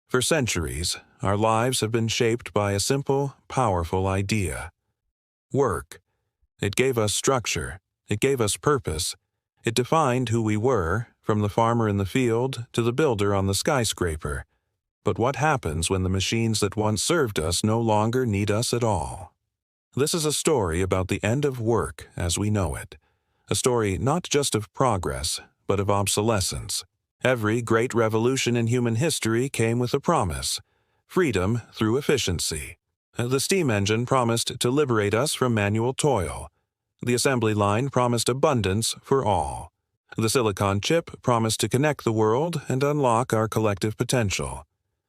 For centuries, our lives have been shaped by a simple, powerful idea. Work. It gave us structure. It gave us purpose. It defined who we were, from the farmer in the field to the builder on the skyscraper. But what happens when the machines that once served us no longer need us at all? This is a story about the end of work as we know it. A story not just of progress, but of obsolescence. Every great revolution in human history came with a promise: freedom through efficiency. The steam engine promised to liberate us from manual toil. The assembly line promised abundance for all. The silicon chip promised to connect the world and unlock our collective potential.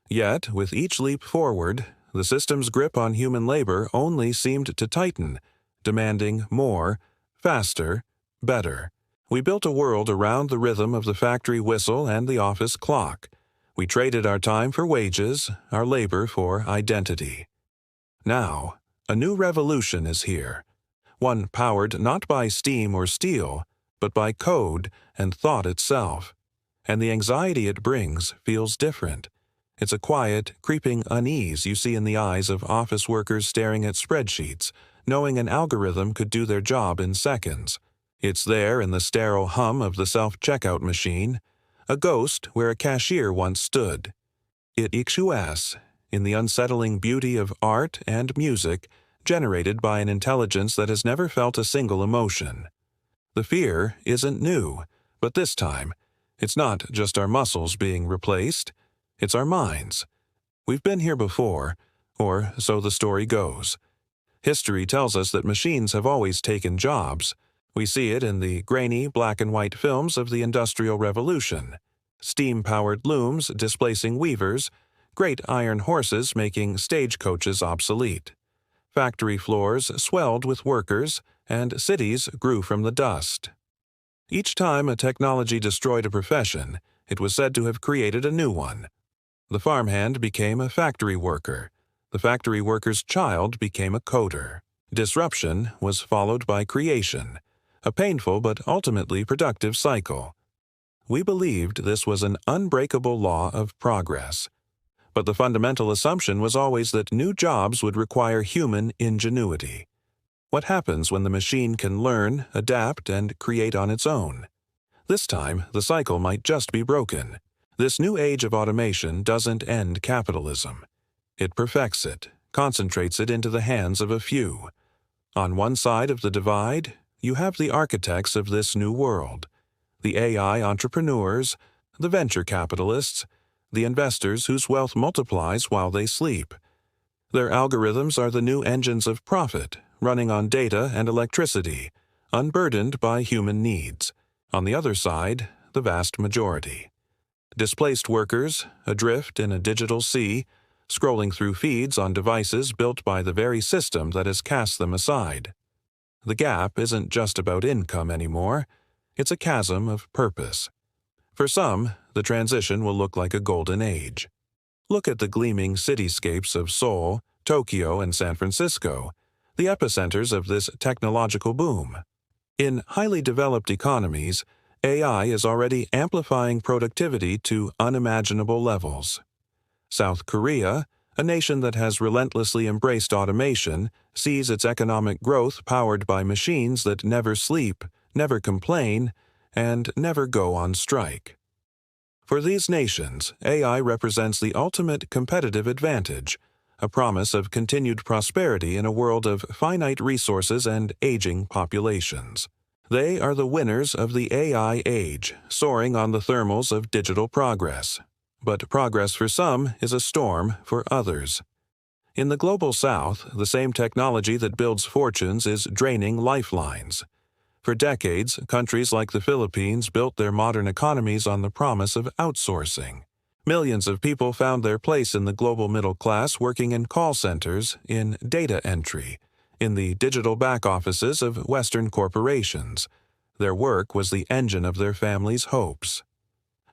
Yet, with each leap forward, the system's grip on human labor only seemed to tighten, demanding more, faster, better. We built a world around the rhythm of the factory whistle and the office clock. We traded our time for wages, our labor for identity. Now, a new revolution is here, one powered not by steam or steel, but by code and thought itself. And the anxiety it brings feels different. It's a quiet, creeping unease you see in the eyes of office workers staring at spreadsheets, knowing an algorithm could do their job in seconds. It's there in the sterile hum of the self-checkout machine, a ghost where a cashier once stood. It echoes in the unsettling beauty of art and music generated by an intelligence that has never felt a single emotion. The fear isn't new, but this time, it's not just our muscles being replaced, it's our minds. We've been here before, or so the story goes. History tells us that machines have always taken jobs. We see it in the grainy black-and-white films of the Industrial Revolution. Steam-powered looms displacing weavers, great iron horses making stagecoaches obsolete. Factory floors swelled with workers, and cities grew from the dust. Each time a technology destroyed a profession, it was said to have created a new one. The farmhand became a factory worker. The factory worker's child became a coder. Disruption was followed by creation, a painful but ultimately productive cycle. We believed this was an unbreakable law of progress. But the fundamental assumption was always that new jobs would require human ingenuity. What happens when the machine can learn, adapt, and create on its own? This time, the cycle might just be broken. This new age of automation doesn't end capitalism. It perfects it, concentrates it into the hands of a few. On one side of the divide, you have the architects of this new world, the AI entrepreneurs, the venture capitalists, the investors whose wealth multiplies while they sleep. Their algorithms are the new engines of profit, running on data and electricity, unburdened by human needs. On the other side, the vast majority. Displaced workers, adrift in a digital sea, scrolling through feeds on devices built by the very system that has cast them aside. The gap isn't just about income anymore, it's a chasm of purpose. For some, the transition will look like a golden age. Look at the gleaming cityscapes of Seoul, Tokyo, and San Francisco, the epicenters of this technological boom. In highly developed economies, AI is already amplifying productivity to unimaginable levels. South Korea, a nation that has relentlessly embraced automation, sees its economic growth powered by machines that never sleep, never complain, and never go on strike. For these nations, AI represents the ultimate competitive advantage, a promise of continued prosperity in a world of finite resources and aging populations. They are the winners of the AI age, soaring on the thermals of digital progress. But progress for some is a storm for others. In the global south, the same technology that builds fortunes is draining lifelines. For decades, countries like the Philippines built their modern economies on the promise of outsourcing. Millions of people found their place in the global middle class working in call centers, in data entry, in the digital back offices of Western corporations. Their work was the engine of their families' hopes.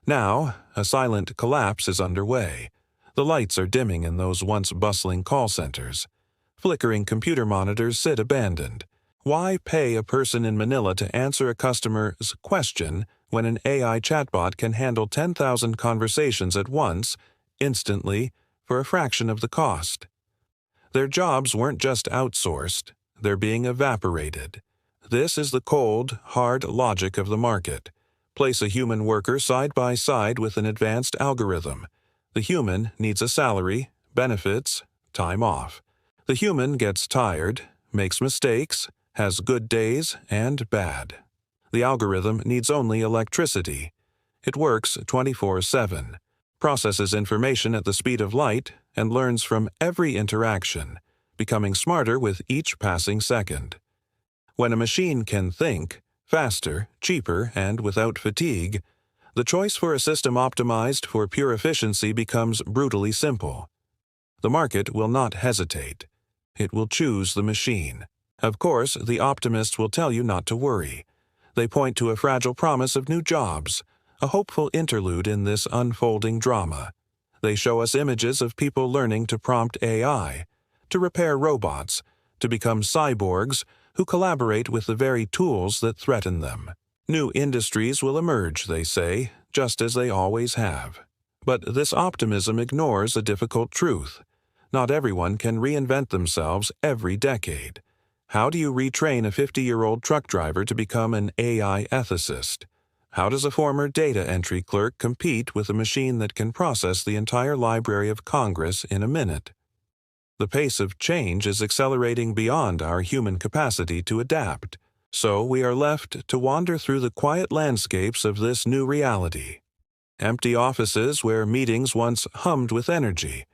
Now, a silent collapse is underway. The lights are dimming in those once bustling call centers. Flickering computer monitors sit abandoned. Why pay a person in Manila to answer a customer's question when an AI chatbot can handle 10,000 conversations at once instantly, for a fraction of the cost. Their jobs weren't just outsourced, they're being evaporated. This is the cold, hard logic of the market. Place a human worker side by side with an advanced algorithm. The human needs a salary, benefits, time off. The human gets tired, makes mistakes, has good days and bad. The algorithm needs only electricity. It works 24/7, processes information at the speed of light, and learns from every interaction, becoming smarter with each passing second. When a machine can think, faster, cheaper, and without fatigue, the choice for a system optimized for pure efficiency becomes brutally simple. The market will not hesitate. It will choose the machine. Of course, the optimists will tell you not to worry. They point to a fragile promise of new jobs, a hopeful interlude in this unfolding drama. They show us images of people learning to prompt AI, to repair robots, to become cyborgs who collaborate with the very tools that threaten them. New industries will emerge, they say, just as they always have. But this optimism ignores a difficult truth. Not everyone can reinvent themselves every decade. How do you retrain a 50-year-old truck driver to become an AI ethicist? How does a former data entry clerk compete with a machine that can process the entire Library of Congress in a minute? The pace of change is accelerating beyond our human capacity to adapt, so we are left to wander through the quiet landscapes of this new reality. Empty offices where meetings once hummed with energy,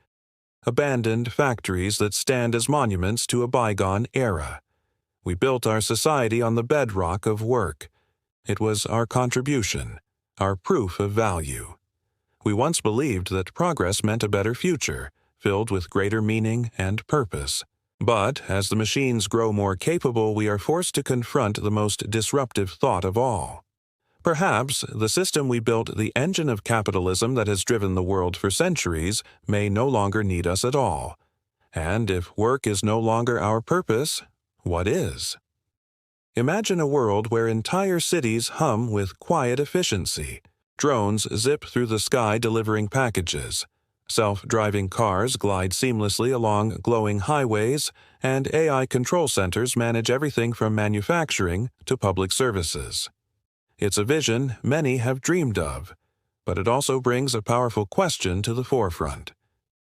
abandoned factories that stand as monuments to a bygone era. We built our society on the bedrock of work. It was our contribution, our proof of value. We once believed that progress meant a better future, filled with greater meaning and purpose. But as the machines grow more capable, we are forced to confront the most disruptive thought of all. Perhaps the system we built, the engine of capitalism that has driven the world for centuries, may no longer need us at all. And if work is no longer our purpose, what is? Imagine a world where entire cities hum with quiet efficiency. Drones zip through the sky delivering packages. Self-driving cars glide seamlessly along glowing highways, and AI control centers manage everything from manufacturing to public services. It's a vision many have dreamed of, but it also brings a powerful question to the forefront.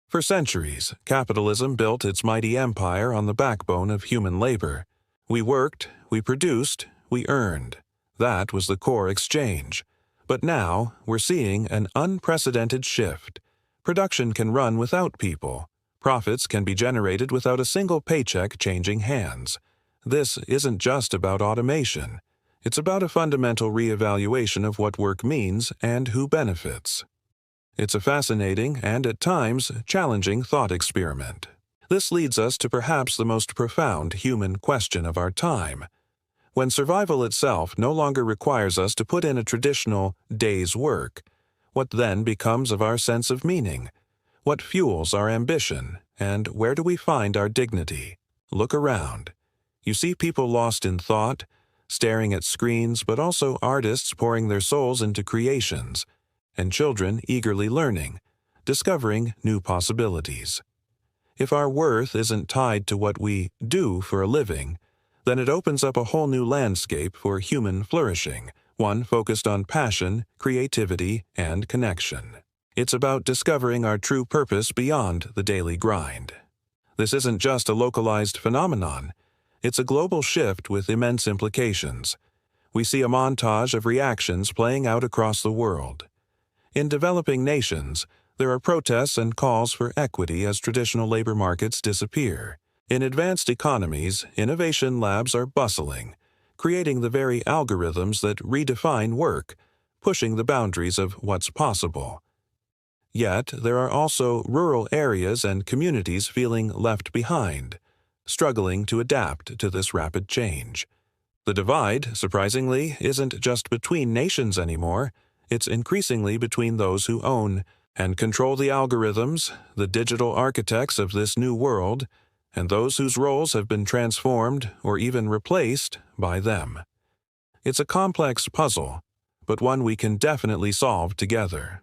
For centuries, capitalism built its mighty empire on the backbone of human labor. We worked, we produced, we earned. That was the core exchange. But now, we're seeing an unprecedented shift. Production can run without people. Profits can be generated without a single paycheck changing hands. This isn't just about automation. It's about a fundamental reevaluation of what work means and who benefits. It's a fascinating and, at times, challenging thought experiment. This leads us to perhaps the most profound human question of our time. When survival itself no longer requires us to put in a traditional day's work, what then becomes of our sense of meaning? What fuels our ambition, and where do we find our dignity? Look around. You see people lost in thought, staring at screens, but also artists pouring their souls into creations, and children eagerly learning, discovering new possibilities. If our worth isn't tied to what we do for a living, then it opens up a whole new landscape for human flourishing, one focused on passion, creativity, and connection. It's about discovering our true purpose beyond the daily grind. This isn't just a localized phenomenon. It's a global shift with immense implications. We see a montage of reactions playing out across the world. In developing nations, there are protests and calls for equity as traditional labor markets disappear. In advanced economies, innovation labs are bustling, creating the very algorithms that redefine work, pushing the boundaries of what's possible. Yet, there are also rural areas and communities feeling left behind, struggling to adapt to this rapid change. The divide, surprisingly, isn't just between nations anymore. It's increasingly between those who own and control the algorithms, the digital architects of this new world, and those whose roles have been transformed or even replaced by them. It's a complex puzzle, but one we can definitely solve together.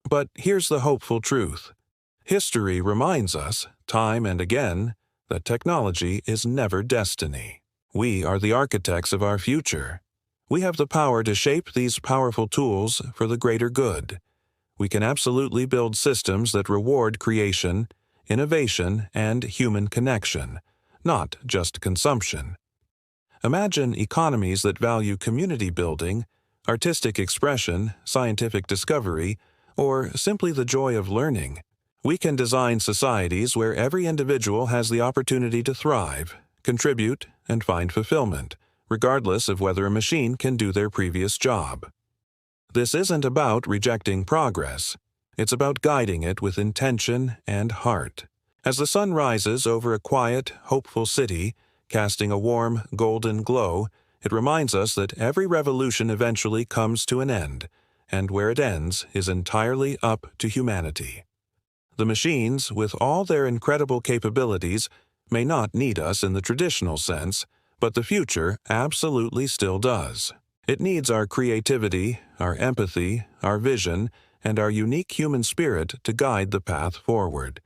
But here's the hopeful truth. History reminds us, time and again, that technology is never destiny. We are the architects of our future. We have the power to shape these powerful tools for the greater good. We can absolutely build systems that reward creation, innovation, and human connection, not just consumption. Imagine economies that value community building, artistic expression, scientific discovery, or simply the joy of learning. We can design societies where every individual has the opportunity to thrive, contribute, and find fulfillment, regardless of whether a machine can do their previous job. This isn't about rejecting progress. It's about guiding it with intention and heart. As the sun rises over a quiet, hopeful city, casting a warm, golden glow, it reminds us that every revolution eventually comes to an end, and where it ends is entirely up to humanity. The machines, with all their incredible capabilities, may not need us in the traditional sense, but the future absolutely still does. It needs our creativity, our empathy, our vision, and our unique human spirit to guide the path forward.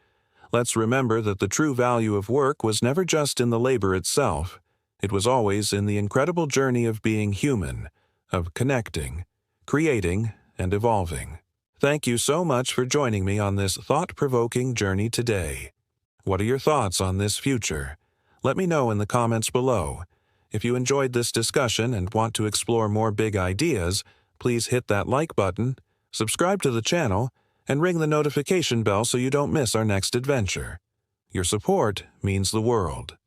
Let's remember that the true value of work was never just in the labor itself. It was always in the incredible journey of being human, of connecting, creating, and evolving. Thank you so much for joining me on this thought-provoking journey today. What are your thoughts on this future? Let me know in the comments below. If you enjoyed this discussion and want to explore more big ideas, please hit that like button, subscribe to the channel, and ring the notification bell so you don't miss our next adventure. Your support means the world.